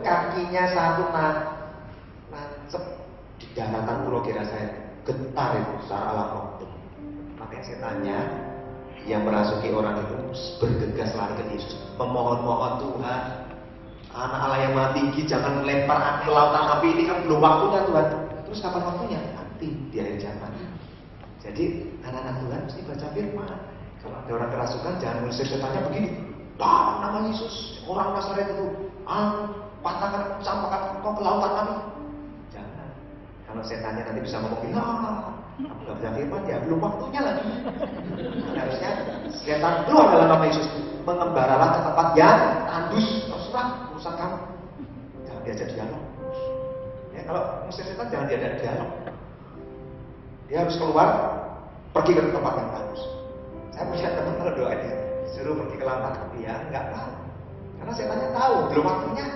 kakinya satu nancep di daratan Pulau Girasaya, getar itu secara alam waktu. Makanya setannya yang merasuki orang itu bergegas lari ke Yesus, memohon-mohon, Tuhan, anak Allah yang maha tinggi, jangan lempar ke lautan api, ini kan belum waktunya Tuhan. Terus kapan waktunya? Nanti di akhir zaman. Jadi anak-anak Tuhan mesti baca firman. Kalau ada orang kerasukan, jangan mengusir setannya begini. Dalam nama Yesus, orang Nazaret itu, patahkan, campakkan kau ke lautan api. Jangan. Kalau setannya nanti bisa ngomong, kamu gak bisa firman, ya belum waktunya lagi. Harusnya setan keluar dalam nama Yesus, mengembaralah ke tempat yang tandus, terserah urusan kamu. Jangan diajak dialog. Ya, kalau mengusir setan jangan diajak dialog. Dia harus keluar, pergi ke tempat yang tandus. Saya punya teman kalau doa dia suruh pergi ke lautan api, ya nggak mau, karena setannya tahu belum waktunya.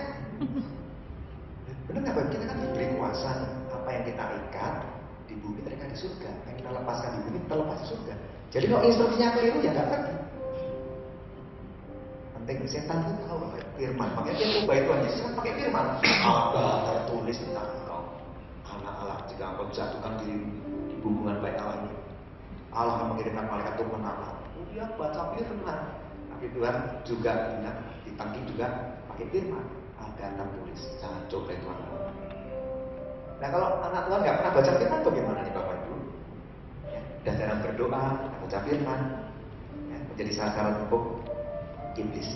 Benar nggak Bang? Kita kan diberi kuasa, apa yang kita ikat di bumi terikat di surga, yang kita lepaskan di bumi terlepas di surga. Jadi kalau instruksinya keliru ya nggak pergi. Penting setan itu tahu pakai firman, makanya dia coba Tuhan Yesus kan pakai firman. Ada tertulis tentang engkau, anak Allah, jika engkau jatuhkan di hubungan baik Allah ini, Allah akan mengirimkan malaikat turun Allah. Dia baca firman, tapi Tuhan juga bilang di tangki juga pakai firman. Ada tertulis, jangan coba Tuhan. Nah kalau anak Tuhan nggak pernah baca firman, bagaimana nih Bapak Ibu? Ya, dan jarang berdoa, baca firman, ya, menjadi sasaran empuk iblis.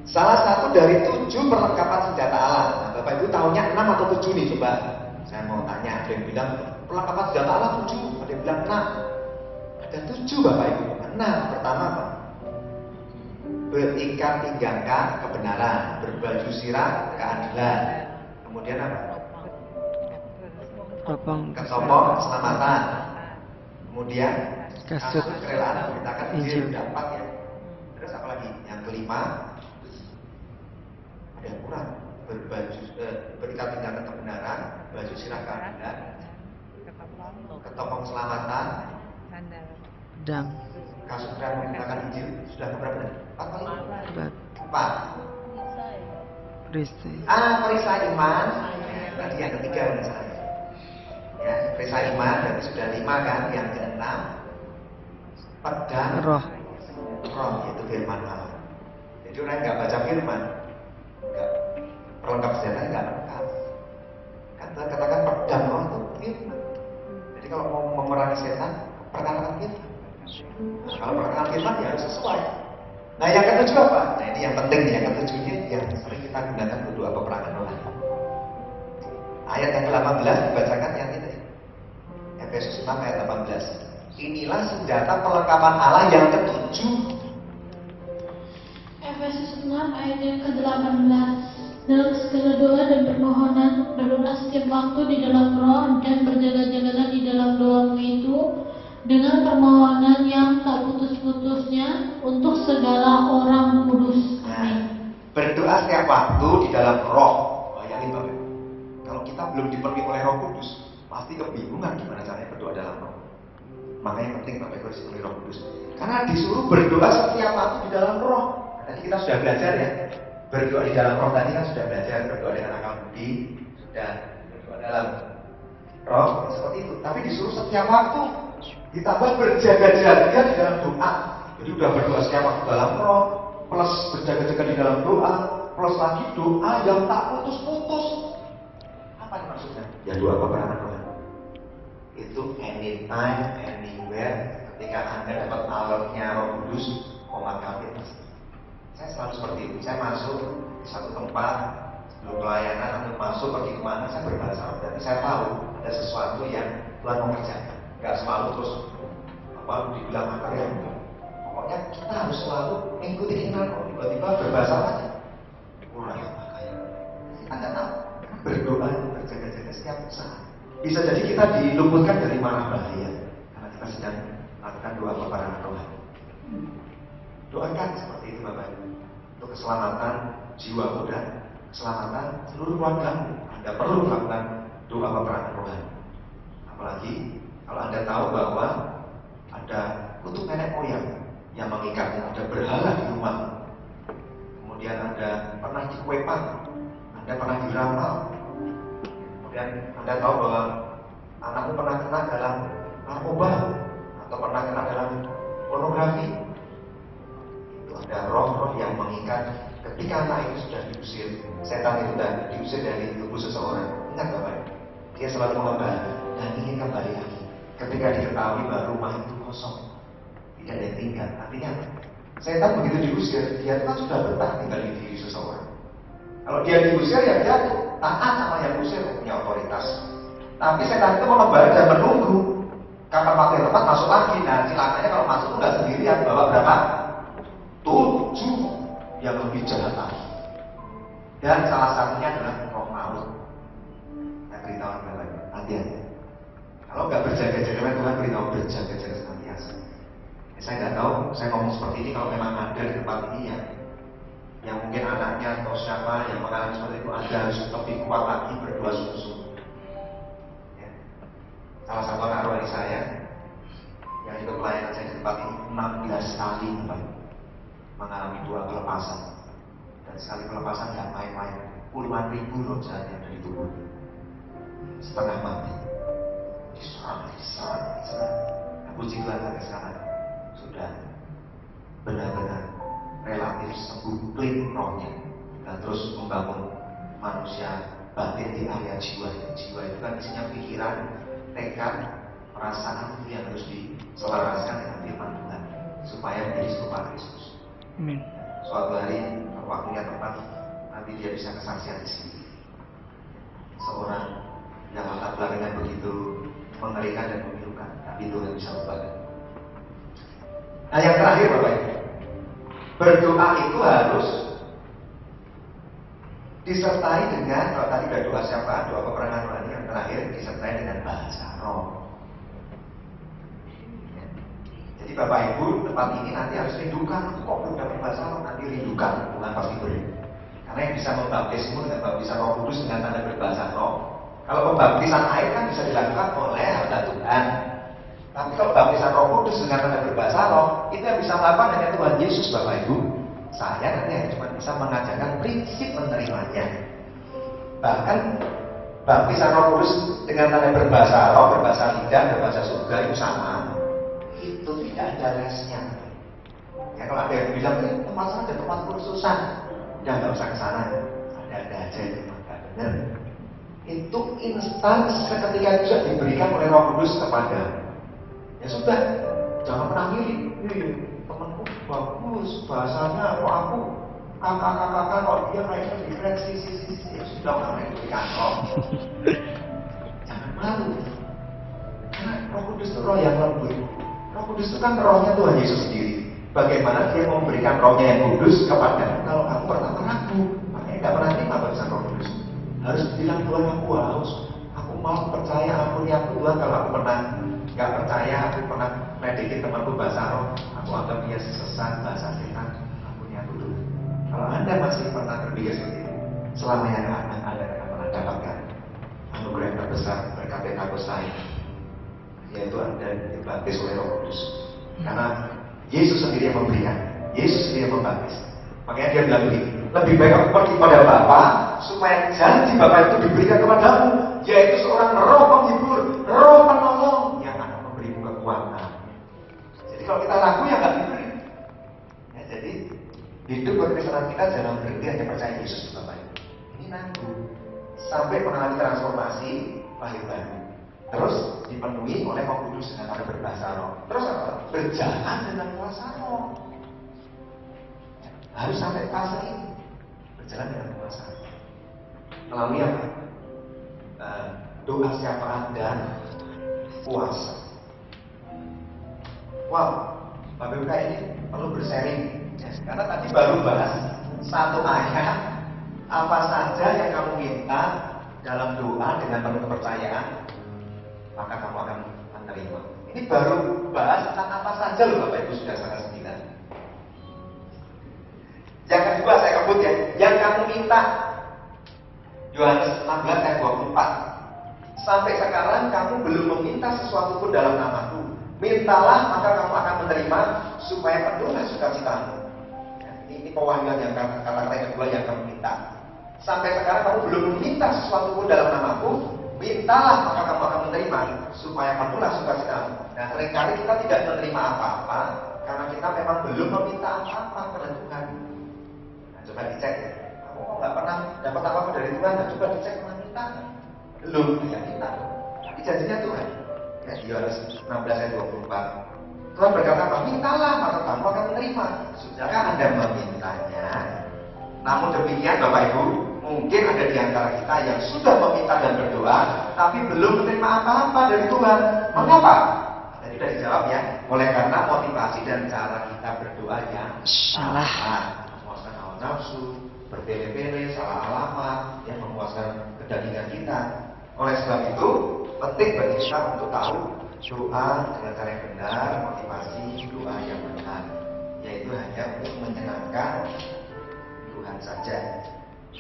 Salah satu dari 7 perlengkapan senjata Allah. Nah, Bapak Ibu tahunya 6 atau 7 nih, coba. Saya mau tanya, ada yang bilang perlengkapan senjata Allah 7, ada yang bilang 6. Ada 7 Bapak Ibu. 6, pertama apa? Berikat pinggangkan kebenaran, berbaju sirah keadilan. Kemudian apa? Ketopong keselamatan. Kemudian kasut kerelaan memberitakan Injil, udah 4 ya. Terus apa lagi? Yang kelima, ada yang kurang. Berikat pinggangkan kebenaran, baju sirah keadilan, ketopong keselamatan, pedang, kasut kerelaan memberitakan Injil, sudah keberapa? 4 kali? 4. perisai. Perisai iman. Tadi yang ketiga misalnya. Ya, perisai iman berarti sudah 5 kan. Yang ke-6 pedang Roh, yaitu firman Allah. Jadi orang yang nggak baca firman, nggak perlengkap senjata nggak lengkap. Kan katakan pedang roh itu firman. Jadi kalau mau memerangi setan, perkatakan firman. Kalau perkataan firman ya harus sesuai. Nah yang ke-7 apa? Nah ini yang penting nih, yang ke-7 ini yang sering kita gunakan untuk doa peperangan rohani. Ayat yang ke-18 dibacakan yang ini. Efesus 6 ayat 18. Inilah senjata perlengkapan Allah yang ke-7. Efesus 6 ayat yang ke-18. Dalam segala doa dan permohonan, berdoa setiap waktu di dalam roh dan berjaga-jagalah di dalam doamu itu dengan permohonan yang tak putus-putusnya untuk segala orang kudus. Amin. Berdoa setiap waktu di dalam roh. Bayangin Bapak. Kalau kita belum dipenuhi oleh Roh Kudus, pasti kebingungan gimana caranya berdoa dalam roh. Makanya penting Bapak Ibu dipenuhi Roh Kudus. Karena disuruh berdoa setiap waktu di dalam roh. Tadi kita sudah belajar ya. Berdoa di dalam roh tadi kan sudah belajar, berdoa dengan akal budi, sudah berdoa dalam roh seperti itu. Tapi disuruh setiap waktu, ditambah berjaga-jaga di dalam doa. Jadi udah berdoa setiap waktu dalam roh, plus berjaga-jaga di dalam doa, plus lagi doa yang tak putus-putus. Apa ini maksudnya? Ya doa peperangan roh. Itu anytime, anywhere, ketika Anda dapat alertnya Roh Kudus, kami. Saya selalu seperti itu. Saya masuk di satu tempat, sebelum pelayanan atau masuk pergi kemana, saya berbaca. Berarti saya tahu ada sesuatu yang Tuhan mau kerjakan. Gak selalu terus dibilang makar ya. Pokoknya kita harus selalu mengikuti keinginan Roh. Tiba-tiba berbahasa aja. Mulai makanya. Kita nggak tahu. Berdoa, berjaga-jaga setiap saat. Bisa jadi kita diluputkan dari marah bahaya karena kita sedang melakukan doa peperangan rohani. Doakan seperti itu Bapak Ibu, untuk keselamatan jiwamu dan keselamatan seluruh keluargamu. Anda perlu melakukan doa peperangan rohani. Apalagi kalau Anda tahu bahwa ada kutuk nenek moyang yang mengikatnya, ada berhala di rumah, kemudian Anda pernah dikwepan, Anda Anda pernah diramal, kemudian Anda tahu bahwa anakmu pernah kena dalam narkoba atau pernah kena dalam pornografi. Itu ada roh-roh yang mengikat. Ketika anak itu sudah diusir, setan itu sudah diusir dari tubuh seseorang. Ingat Bapak, dia selalu mengembali dan ingin kembali lagi. Ketika diketahui bahwa rumah itu kosong, tidak ada yang tinggal. Artinya setan begitu diusir, dia kan sudah betah tinggal di diri seseorang. Kalau dia diusir, ya dia taat sama yang usir, punya otoritas. Tapi setan itu mengembali dan menunggu kapan waktu yang tepat masuk lagi. Nah, celakanya kalau masuk nggak sendirian, bawa berapa? 7 yang lebih jahat lagi. Dan salah satunya adalah roh maut. Saya beritahu Bapak, hati-hati. Kalau nggak berjaga-jaga, Tuhan beritahu berjaga-jaga senantiasa. Saya nggak tahu, saya ngomong seperti ini kalau memang ada di tempat ini ya, yang mungkin anaknya atau siapa yang mengalami seperti itu, Anda harus lebih kuat lagi berdoa sungguh-sungguh. Ya. Salah satu anak rohani saya yang ikut pelayanan saya di tempat ini 16 kali mengalami 2 pelepasan, dan sekali pelepasan nggak main-main, puluhan ribu roh jahat yang dari tubuh, setengah mati, diserang. Nah, puji Tuhan sampai sekarang sudah benar-benar relatif sembuh, clean rohnya, dan terus membangun manusia batin di area jiwa. Jiwa itu kan isinya pikiran, tekad, perasaan itu yang harus diselaraskan dengan firman Tuhan supaya menjadi serupa Kristus. Amin. Suatu hari waktunya tepat, nanti dia bisa kesaksian di sini. Seorang yang latar belakangnya begitu mengerikan dan memilukan, tapi Tuhan bisa membantu. Nah, yang terakhir Bapak Ibu, berdoa itu harus disertai dengan, kalau tadi udah doa siapa, doa peperangan rohani, yang terakhir disertai dengan bahasa roh. Jadi Bapak Ibu, tempat ini nanti harus rindukan. Kok belum dapat bahasa roh? Nanti rindukan, Tuhan pasti beri. Karena yang bisa membaptismu dengan baptisan Roh Kudus dengan tanda berbahasa roh. Kalau pembaptisan air kan bisa dilakukan oleh hamba Tuhan. Tapi kalau baptisan Roh Kudus dengan tanda berbahasa roh, itu yang bisa melakukan hanya Tuhan Yesus, Bapak Ibu. Saya nanti hanya cuma bisa mengajarkan prinsip menerimanya. Bahkan baptisan Roh Kudus dengan tanda berbahasa roh, berbahasa lidah, berbahasa surga itu sama. Itu tidak ada lesnya. Ya, kalau ada yang bilang tempat sana ada tempat kursusan, udah nggak usah ke sana. Ada aja itu nggak benar. Itu instan seketika juga diberikan oleh Roh Kudus kepada. Ya sudah, jangan pernah ngiri. Temanku bagus bahasanya, kok aku kakak kok dia kayaknya keren sih. Ya sudah, karena itu di kantor. Jangan malu. Karena Roh Kudus itu roh yang lembut. Roh Kudus itu kan rohnya Tuhan Yesus sendiri. Bagaimana dia memberikan rohnya yang kudus kepada kalau aku pertama ragu, makanya tidak pernah terima baptisan Roh Kudus. Harus bilang Tuhan, aku haus, aku mau percaya, ampuni aku Tuhan. Kalau aku pernah nggak percaya, aku pernah medekin temanku bahasa roh, aku anggap dia sesat, bahasa setan, ampuni aku Tuhan. Kalau Anda masih pernah berpikir seperti itu, selamanya Anda akan pernah dapatkan anugerah yang terbesar berkat yang aku sayang, yaitu Anda dibaptis oleh Roh Kudus. Karena Yesus sendiri yang memberikan, Yesus sendiri yang membaptis. Makanya dia bilang begini, lebih baik aku pergi kepada Bapa supaya janji Bapa itu diberikan kepadamu, yaitu seorang roh penghibur, roh penolong yang akan memberimu kekuatan. Jadi kalau kita ragu ya nggak diberi. Ya, jadi hidup berkristenan kita jangan berhenti hanya percaya Yesus Bapak. Ini nanggung sampai mengalami transformasi lahir baru. Terus dipenuhi oleh Roh Kudus dengan cara berbahasa roh. Terus apa? Berjalan dengan kuasa roh. Harus sampai fase ini, berjalan dengan kuasa roh. Melalui apa? Doa syafaat dan puasa. Wow, Bapak Ibu ini perlu bersharing. Ya, karena tadi baru bahas satu ayat. Apa saja yang kamu minta dalam doa dengan penuh kepercayaan, maka kamu akan menerima. Ini baru bahas tentang apa saja loh Bapak Ibu sudah sangat sembilan. Yang kedua saya kebut ya, yang kamu minta. Yohanes 16 ayat 24. Sampai sekarang kamu belum meminta sesuatu pun dalam namaku. Mintalah maka kamu akan menerima supaya penuhlah sukacitamu. Ya, ini pewahyuan yang kata-kata yang kedua yang kamu minta. Sampai sekarang kamu belum meminta sesuatu pun dalam namaku, mintalah maka kamu akan menerima, supaya kamulah sukacitamu. Nah, seringkali kita tidak menerima apa-apa karena kita memang belum meminta apa-apa kepada Tuhan. Nah, coba dicek. Kamu kok nggak pernah dapat apa-apa dari Tuhan? Nah, coba dicek pernah minta. Belum, ya minta. Tapi janjinya Tuhan. Ya, Yohanes 16 ayat 24. Tuhan berkata, mintalah maka kamu akan menerima. Sudahkah Anda memintanya? Namun demikian Bapak Ibu, mungkin ada di antara kita yang sudah meminta dan berdoa, tapi belum menerima apa-apa dari Tuhan. Mengapa? Tadi sudah dijawab ya. Oleh karena motivasi dan cara kita berdoa yang salah. Memuaskan hawa nafsu, berbele-bele, salah alamat, yang memuaskan kedagingan kita. Oleh sebab itu, penting bagi kita untuk tahu doa dengan cara yang benar, motivasi doa yang benar, yaitu hanya untuk menyenangkan Tuhan saja.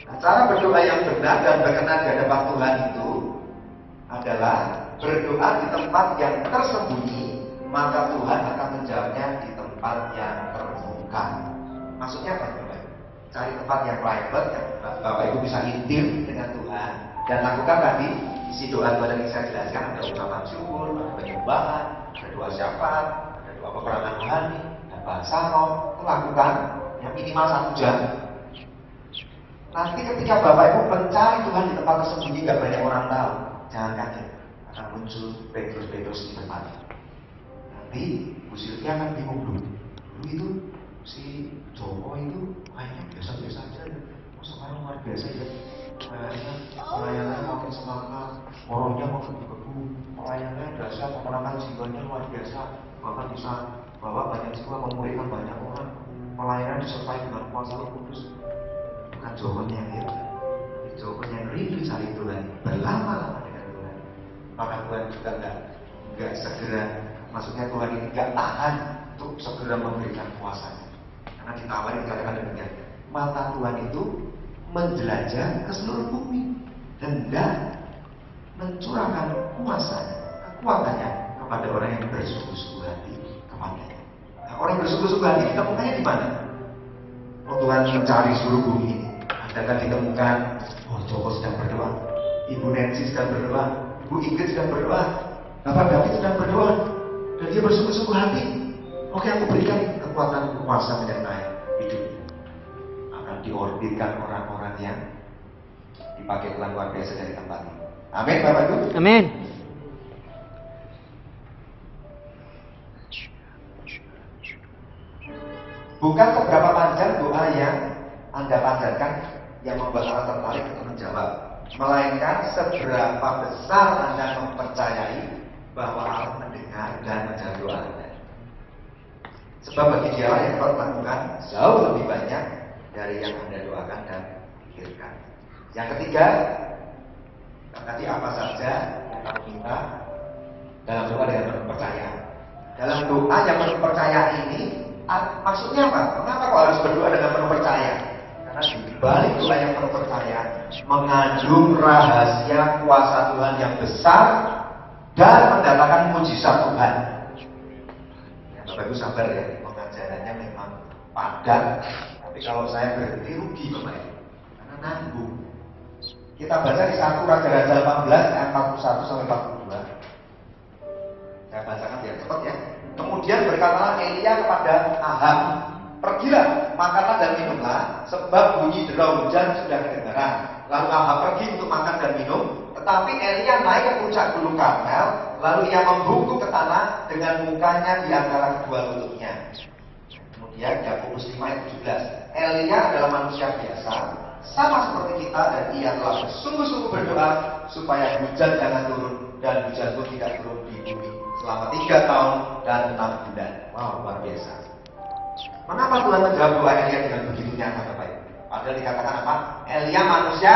Nah, cara berdoa yang benar dan berkenan di hadapan Tuhan itu adalah berdoa di tempat yang tersembunyi, maka Tuhan akan menjawabnya di tempat yang terbuka. Maksudnya apa, Bapak? Cari tempat yang private, yang Bapak Ibu bisa intim dengan Tuhan dan lakukan tadi isi doa yang saya jelaskan. Ada ungkapan syukur, ada penyembahan, ada doa syafaat, ada doa peperangan rohani, ada bahasa roh. Itu lakukan yang minimal 1 jam. Nanti ketika Bapak Ibu mencari Tuhan di tempat tersembunyi, gak banyak orang tahu, jangan kaget, akan muncul Petrus di depan. Nanti Bu Sylvia akan bingung dulu itu si Joko itu kayaknya biasa-biasa aja ya. Sekarang luar biasa ya. Kayaknya pelayanannya makin semangat, orangnya makin berbegu, pelayanannya dahsyat, pemenangan jiwanya luar biasa, bahkan bisa bawa banyak jiwa, memulihkan banyak orang, pelayanan disertai dengan kuasa Roh Kudus. Bukan Jokonya yang hebat, Jokonya yang rindu cari Tuhan, berlama-lama dengan Tuhan. Maka Tuhan juga nggak segera, maksudnya Tuhan ini nggak tahan untuk segera memberikan kuasanya. Karena ditawari dikatakan demikian, mata Tuhan itu menjelajah ke seluruh bumi, hendak mencurahkan kuasanya, kekuatannya kepada orang yang bersungguh-sungguh hati kepadanya. Nah, orang bersungguh-sungguh hati ditemukannya di mana? Oh, Tuhan mencari seluruh bumi ini. Anda akan ditemukan, oh Joko sedang berdoa, Ibu Nancy sedang berdoa, Bu Ingrid sedang berdoa, Bapak David sedang berdoa, dan dia bersungguh-sungguh hati. Oke, aku berikan kekuatan kuasa menyertai hidup. Akan diorbitkan orang-orang yang dipakai Tuhan luar biasa dari tempat ini. Amin, Bapak Ibu. Amin. Bukan seberapa panjang doa yang Anda panjatkan yang membuat Allah tertarik untuk menjawab, melainkan seberapa besar Anda mempercayai bahwa Allah mendengar dan menjawab doa Anda. Sebab bagi Dia yang dapat melakukan jauh lebih banyak dari yang Anda doakan dan pikirkan. Yang ketiga, tadi apa saja yang kamu minta dalam doa dengan penuh percaya. Dalam doa yang penuh percaya ini, maksudnya apa? Kenapa kok harus berdoa dengan penuh percaya? Karena di balik doa yang penuh percaya mengandung rahasia kuasa Tuhan yang besar dan mendatangkan mujizat Tuhan. Ya, Bapak Ibu sabar ya, pengajarannya memang padat, tapi kalau saya berhenti rugi Bapak Ibu, karena nanggung. Kita baca di 1 Raja-Raja 18 ayat 41 sampai 42. Saya bacakan biar cepat ya. Kemudian berkatalah Elia kepada Ahab, pergilah, makanlah dan minumlah, sebab bunyi derau hujan sudah kedengaran. Lalu Ahab pergi untuk makan dan minum, tetapi Elia naik ke puncak gunung Karmel, lalu ia membungkuk ke tanah dengan mukanya di antara kedua lututnya. Kemudian Yakobus 5 ayat 17. Elia adalah manusia biasa, sama seperti kita, dan ia telah bersungguh-sungguh berdoa supaya hujan jangan turun, dan hujan pun tidak turun di bumi selama 3 tahun dan 6 bulan. Wow, luar biasa. Mengapa Tuhan menjawab doa Elia dengan begitu nyata, Bapak Ibu? Padahal dikatakan apa? Elia manusia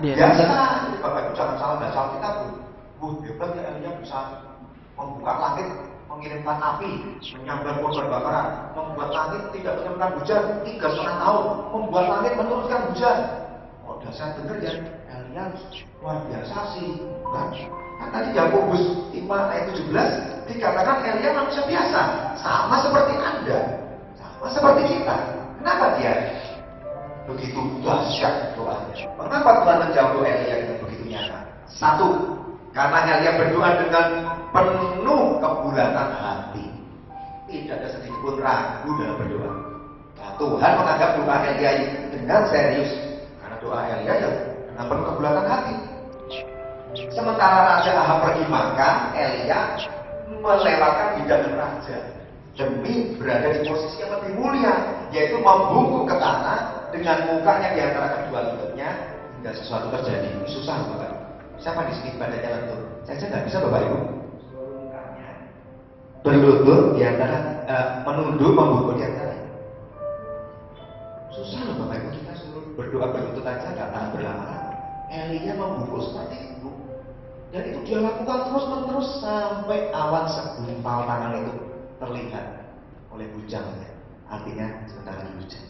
biasa. Jadi Bapak Ibu jangan salah baca Alkitab. Hebat ya Elia bisa membuka langit, mengirimkan api, menyambar pohon berbakaran, membuat langit tidak menurunkan hujan 3,5 tahun, membuat langit menurunkan hujan. Oh, dasar bener ya, Elia luar biasa sih. Kan tadi Yakobus 5 ayat 17 dikatakan Elia manusia biasa, sama seperti Anda, sama seperti kita. Kenapa dia begitu dahsyat doanya. Mengapa Tuhan menjawab doa Elia dengan begitu nyata? Satu, karena Elia berdoa dengan penuh kebulatan hati. Tidak ada sedikit pun ragu dalam berdoa. Nah, Tuhan menganggap doa Elia dengan serius karena doa Elia ya dengan penuh kebulatan hati. Sementara Raja Ahab pergi makan, Elia melewatkan hidangan raja demi berada di posisi yang lebih mulia, yaitu membungkuk ke tanah dengan mukanya di antara kedua lututnya hingga sesuatu terjadi. Susah, Bapak. Siapa di sini badannya lentur? Saya nggak bisa, Bapak Ibu. Berlutut di antara, menunduk, membungkuk di antara. Susah loh, Bapak Ibu. Kita suruh berdoa berlutut aja nggak tahan berlama-lama. Elia membungkuk seperti itu, dan itu dia lakukan terus-menerus sampai awan segumpal tangan itu terlihat oleh bujangnya. Artinya sebentar lagi hujan.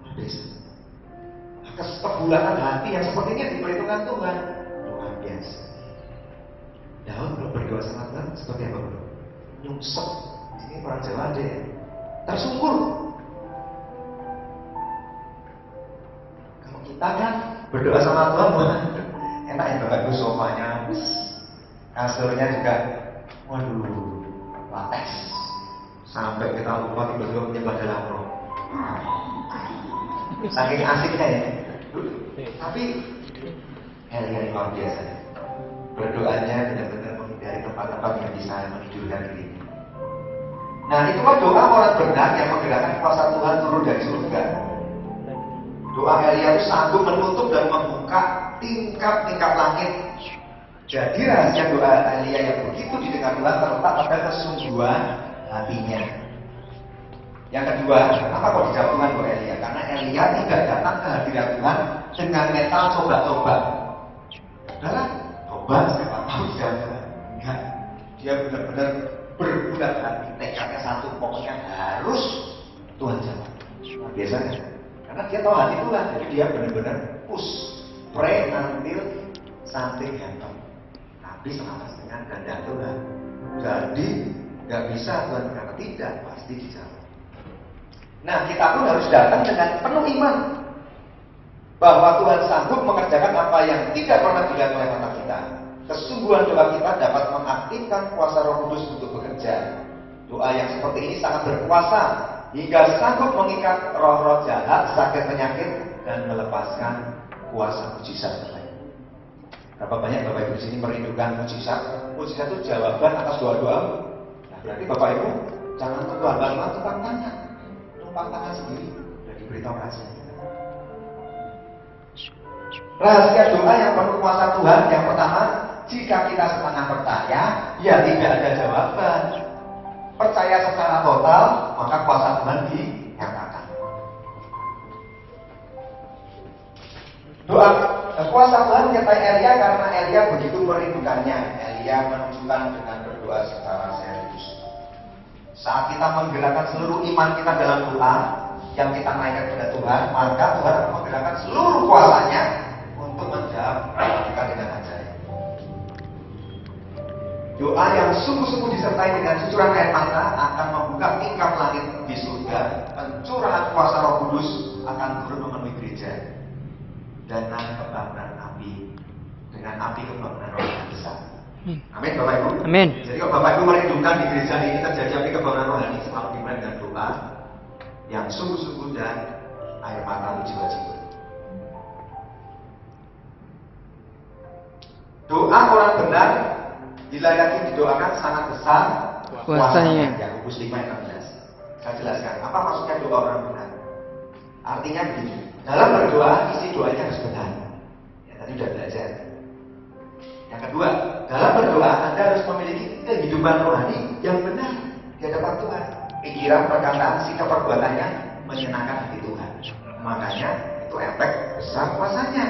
Habis. Kebulatan hati yang seperti ini diperhitungkan Tuhan. Luar biasa. Daud kalau berdoa sama Tuhan seperti apa, bro? Nyungsep. Ini orang Jawa ada ya. Tersungkur. Kalau kita kan berdoa sama Tuhan, enak ya Bapak Ibu, sofanya, kasurnya juga, waduh, latex. Sampai kita lupa tiba-tiba menyembah dalam roh. Saking asiknya ya. Tapi Elia luar biasa. Berdoanya benar-benar menghindari tempat-tempat yang bisa menidurkan dirinya. Nah, itulah doa orang benar yang menggerakkan kuasa Tuhan turun dari surga. Doa Elia itu sanggup menutup dan membuka tingkap-tingkap langit. Jadi rahasia doa Elia yang begitu didengar Tuhan terletak pada kesungguhan hatinya. Yang kedua, apa kok dijawab Tuhan doa Elia? Karena Elia tidak datang ke hadirat Tuhan dengan mental coba-coba. Adalah coba siapa tahu siapa. Enggak. Dia benar-benar berbulat hati, tekadnya satu, pokoknya harus Tuhan jawab. Nah, biasanya, karena dia tahu hati Tuhan, jadi dia benar-benar push, pray until something happen. Tapi selaras dengan kehendak Tuhan. Jadi nggak bisa Tuhan berkata tidak, pasti dijawab. Nah, kita pun harus datang dengan penuh iman bahwa Tuhan sanggup mengerjakan apa yang tidak pernah dilihat oleh mata kita. Kesungguhan doa kita dapat mengaktifkan kuasa Roh Kudus untuk bekerja. Doa yang seperti ini sangat berkuasa hingga sanggup mengikat roh-roh jahat, sakit penyakit, dan melepaskan kuasa mujizat. Berapa banyak Bapak Ibu di sini merindukan mujizat? Mujizat itu jawaban atas doa-doa. Nah, berarti Bapak Ibu jangan terlambat tumpang tangan. Tumpang tangan sendiri. Sudah diberitahu rahasia. Rahasia doa yang penuh kuasa Tuhan yang pertama, jika kita setengah percaya, ya tidak ada jawaban. Percaya secara total, maka kuasa Tuhan dinyatakan. Doa kuasa Tuhan menyertai Elia karena Elia begitu merindukannya. Elia menunjukkan dengan berdoa secara serius. Saat kita menggerakkan seluruh iman kita dalam doa yang kita naikkan kepada Tuhan, maka Tuhan akan menggerakkan seluruh kuasanya untuk menjawab kita dengan ajaib. Doa yang sungguh-sungguh disertai dengan cucuran air mata akan membuka tingkap langit di surga. Pencurahan kuasa Roh Kudus akan turun memenuhi gereja. Dan kebakaran api dengan api kebakaran rohani yang besar. Amin, Bapak Ibu. Amin. Jadi kalau Bapak Ibu merindukan di gereja ini terjadi api kebakaran rohani, selalu dimulai dengan doa yang sungguh-sungguh dan air mata jiwa-jiwa. Doa orang benar dilayani didoakan sangat besar kuasanya. Yakobus 5:16. Saya jelaskan apa maksudnya doa orang benar. Artinya begini. Dalam berdoa, isi doanya harus benar. Ya, tadi sudah belajar. Yang kedua, dalam berdoa Anda harus memiliki kehidupan rohani yang benar di hadapan Tuhan. Pikiran, perkataan, sikap, perbuatannya menyenangkan hati Tuhan. Makanya itu efek besar kuasanya.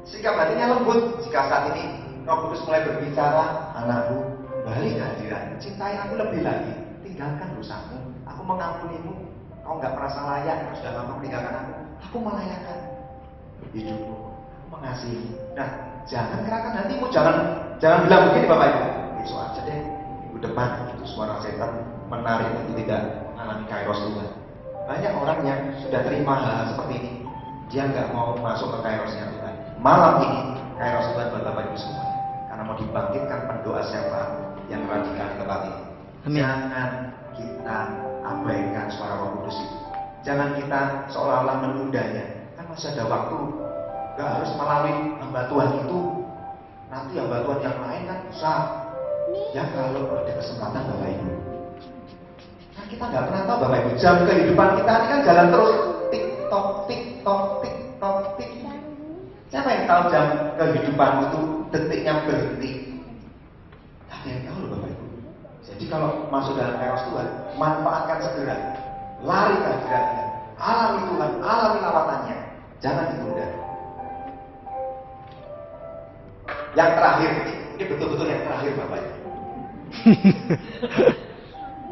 Sikap hatinya lembut. Jika saat ini Roh Kudus mulai berbicara, anakku, balik ke hadirat, cintai aku lebih lagi, tinggalkan dosamu, aku mengampunimu. Kau nggak merasa layak, kau sudah mampu meninggalkan aku melayakkan hidupmu, aku mengasihi. Nah, jangan kerahkan hatimu, jangan bilang begini Bapak Ibu. Besok aja deh, minggu depan itu suara setan menarik untuk tidak mengalami kairos Tuhan. Banyak orang yang sudah terima hal seperti ini, Dia nggak mau masuk ke kairosnya Tuhan. Malam ini kairos Tuhan buat Bapak Ibu semua. Karena mau dibangkitkan pendoa syafaat yang radikal di tempat ini. Amin. Jangan kita abaikan suara Roh Kudus itu. Jangan kita seolah-olah menundanya. Kan masih ada waktu. Gak harus melalui hamba Tuhan itu. Nanti hamba Tuhan yang lain kan bisa. Ya kalau ada kesempatan Bapak Ibu. Nah, kita nggak pernah tahu Bapak Ibu. Jam kehidupan kita ini kan jalan terus. Tik tok tik tok tik tok tik. Siapa yang tahu jam kehidupan itu detiknya berhenti? Ada yang tahu loh Bapak Ibu. Jadi kalau masuk dalam kairos Tuhan, manfaatkan segera. Lari ke hadiratnya. Alami Tuhan, alami lawatannya. Jangan ditunda. Yang terakhir, ini betul-betul yang terakhir Bapak Ibu.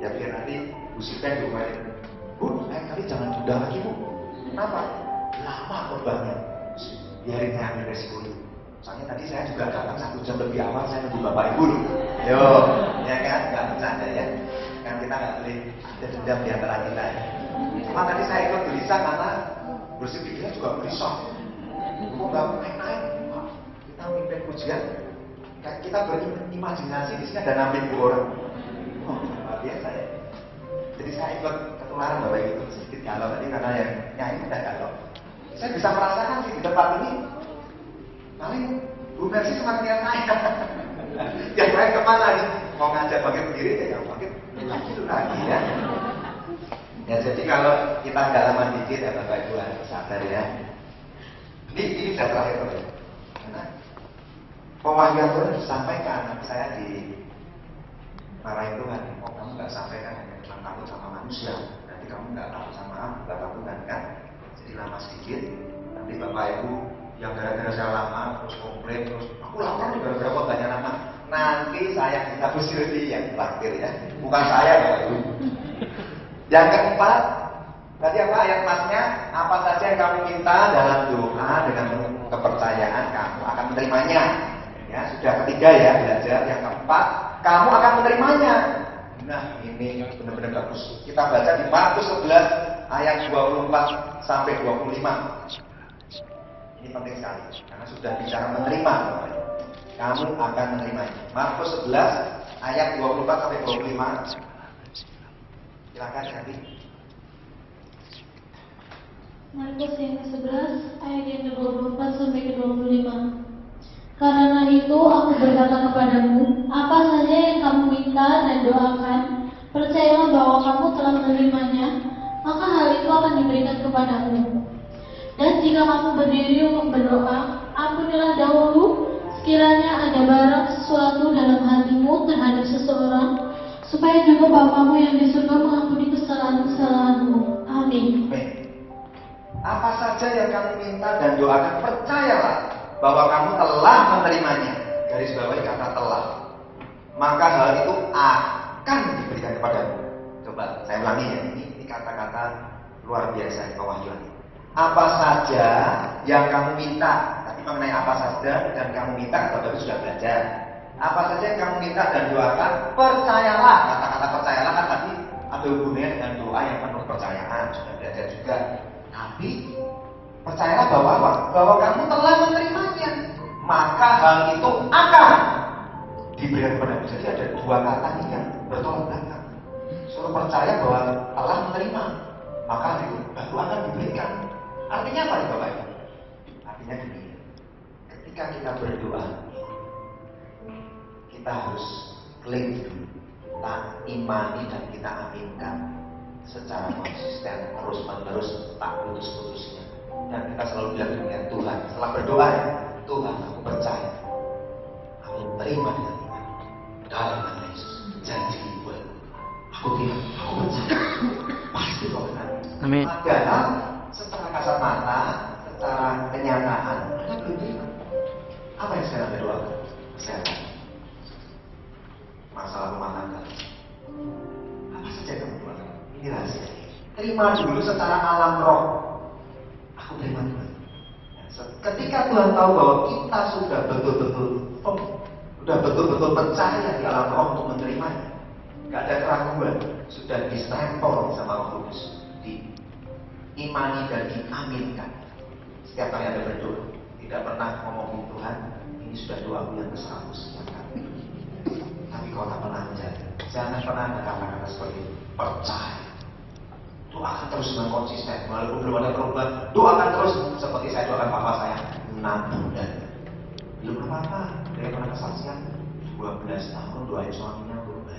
Ya biar nanti Bu Sita diomelin. Bu, lain kali jangan tunda lagi Bu. Kenapa? Lama korbannya. Biarin saya ambil resiko itu. Soalnya tadi saya juga datang 1 jam lebih awal, saya nunggu Bapak Ibu loh. Yo, ya kan? Gak bercanda ya. Kan kita gak boleh ada dendam di antara kita ya. Cuma tadi saya ikut gelisah karena berpikirnya juga gelisah. Kok gak naik-naik? Kita mimpin pujian, kita berimajinasi di sini ada 60 orang. Oh, luar biasa ya. Jadi saya ikut ketularan Bapak Ibu sedikit galau tadi karena yang nyanyi udah galau. Saya bisa merasakan sih di tempat ini paling Bu Mercy semakin yang naik. Yang lain kemana nih? Mau ngajak bangkit berdiri ya yang bangkit gitu lagi ya. Ya jadi kalau kita nggak lama dikit ya Bapak Ibu harus sadar ya. Ini sudah terakhir Bapak Ibu. Karena pewahyuan Tuhan disampaikan, saya di marahin Tuhan. Oh kamu nggak sampaikan hanya tentang takut sama manusia. Nanti kamu nggak takut sama Bapak Tuhan kan? Jadi lama sedikit. Nanti Bapak Ibu yang gara-gara saya lama terus komplain terus aku lapar nih gara-gara kok banyak lama. Nanti saya minta Bu Silvi yang terakhir ya, bukan saya Bapak Ibu. Yang keempat, tadi apa ayat masnya? Apa saja yang kamu minta dalam doa dengan kepercayaan kamu akan menerimanya. Ya sudah ketiga ya belajar. Yang keempat, kamu akan menerimanya. Nah ini benar-benar bagus. Kita baca di Markus 11 ayat 24 sampai 25. Ini penting sekali karena sudah bicara menerima. Kamu akan menerimanya. Markus 11 ayat 24 sampai 25. Silakan nanti. Markus yang ke-11 ayat yang ke-24 sampai ke-25. Karena itu aku berkata kepadamu, apa saja yang kamu minta dan doakan, percayalah bahwa kamu telah menerimanya, maka hal itu akan diberikan kepadamu. Dan jika kamu berdiri untuk berdoa, ampunilah dahulu sekiranya ada barang sesuatu dalam hatimu terhadap seseorang, supaya juga Bapamu yang di surga mengampuni kesalahan-kesalahanmu. Amin. Apa saja yang kamu minta dan doakan, percayalah bahwa kamu telah menerimanya. Garis bawahi kata telah. Maka hal itu akan diberikan kepadamu. Coba saya ulangi ya. Ini kata-kata luar biasa pewahyuan. Apa saja yang kamu minta. Tapi mengenai apa saja dan kamu minta, Bapak Ibu sudah belajar. Apa saja yang kamu minta dan doakan, percayalah. Kata-kata percayalah kan tadi ada hubungannya dengan doa yang penuh kepercayaan. Sudah belajar juga. Tapi percayalah bahwa kamu telah menerimanya. Maka hal itu akan diberikan kepadamu. Jadi ada dua kata ini yang bertolak belakang. Suruh percaya bahwa telah menerima, maka hal itu baru akan diberikan. Artinya apa nih Bapak Ibu? Artinya gini. Ketika kita berdoa, kita harus klaim dulu, kita imani dan kita aminkan secara konsisten, terus-menerus, tak putus-putusnya. Dan kita selalu bilang dengan Tuhan, setelah berdoa, Tuhan aku percaya, aku terima dengan iman dalam nama Yesus. Janji buat aku bilang, aku percaya, pasti kau benar. Amin. Padahal secara kasat mata, secara kenyataan, Anda belum terima. Apa yang sekarang berdoakan? Kesehatan, masalah rumah tangga, apa saja yang kamu doakan? Ini rahasia. Terima dulu secara alam roh. Aku terima Tuhan. Ketika Tuhan tahu bahwa kita sudah betul-betul percaya di alam roh untuk menerimanya, nggak ada keraguan, sudah disempol sama Roh Kudus, diimani dan diaminkan. Setiap kali Anda berdoa, tidak pernah ngomong Tuhan, ini sudah doaku yang ke-100 sekian kali. Tapi kau tak pernah menjadi. Jangan pernah ada kata-kata seperti itu. Percaya. Doakan terus dengan konsisten. Walaupun belum ada perubahan, doakan terus seperti saya doakan papa saya 6 bulan. Belum apa-apa. Dia pernah kesaksian 12 tahun doain suaminya berubah.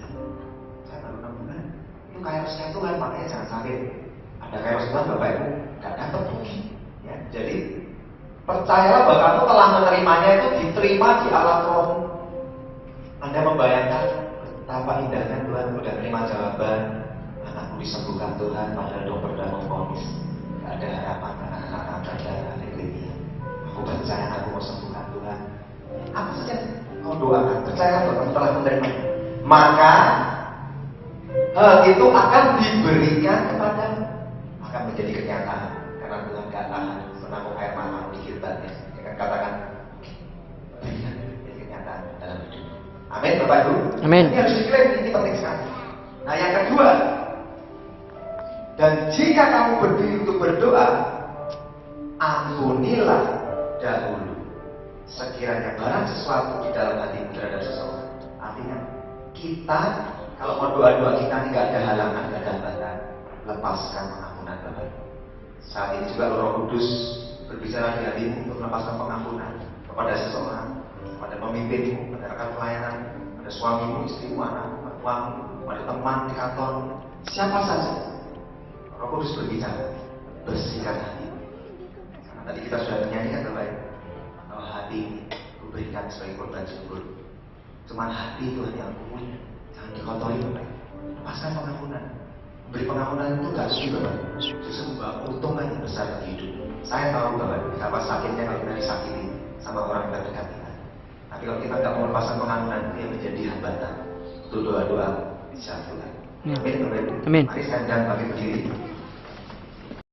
Saya baru 6 bulan. Itu kairosnya Tuhan, makanya jangan sampai ada kairos Tuhan Bapak Ibu gak dapat mungkin. Ya, jadi percayalah bahwa kamu telah menerimanya itu diterima di alam roh. Anda membayangkan betapa indahnya Tuhan sudah menerima jawaban, anakku disembuhkan Tuhan, padahal dokter sudah memvonis gak ada harapan, anak-anak akan darah leukemia. Aku percaya aku mau sembuhkan Tuhan. Apa saja kau doakan, percayalah bahwa kamu telah menerima. Maka hal itu akan diberikan kepadamu, akan menjadi kenyataan. Karena Tuhan gak tahan menampung air mata di kirbatnya. Dia akan katakan berikan menjadi kenyataan dalam hidup. Amin Bapak Ibu. Amin. Ini harus diklaim, ini penting sekali. Nah yang kedua, dan jika kamu berdiri untuk berdoa, ampunilah dahulu sekiranya barang sesuatu di dalam hatimu terhadap seseorang. Artinya kita kalau mau doa-doa kita tidak ada halangan, tidak ada hambatan, lepaskan pengampunan Bapak. Saat ini juga Roh Kudus berbicara di hatimu untuk melepaskan pengampunan kepada seseorang, pada pemimpinmu, pada rekan pelayanan, pada suamimu, istrimu, anakmu, mertuamu, pada teman di kantor, siapa saja. Roh Kudus berbicara, bersihkan hati. Karena tadi kita sudah menyanyikan Bapak, bahwa hati ini kuberikan sebagai korban syukur. Cuman hati Tuhan yang aku punya, jangan dikotori Bapak. Lepaskan pengampunan. Beri pengampunan itu gak sulit Bapak, justru membawa keuntungan yang besar bagi hidup. Saya tahu Bapak, betapa sakitnya kalau kita disakiti sama orang yang terdekat kita. Tapi kalau kita tidak mau melepaskan pengampunan, itu yang menjadi hambatan untuk doa-doa bisa Tuhan. Amin Bapak Ibu. Amin. Mari saya dan kami berdiri.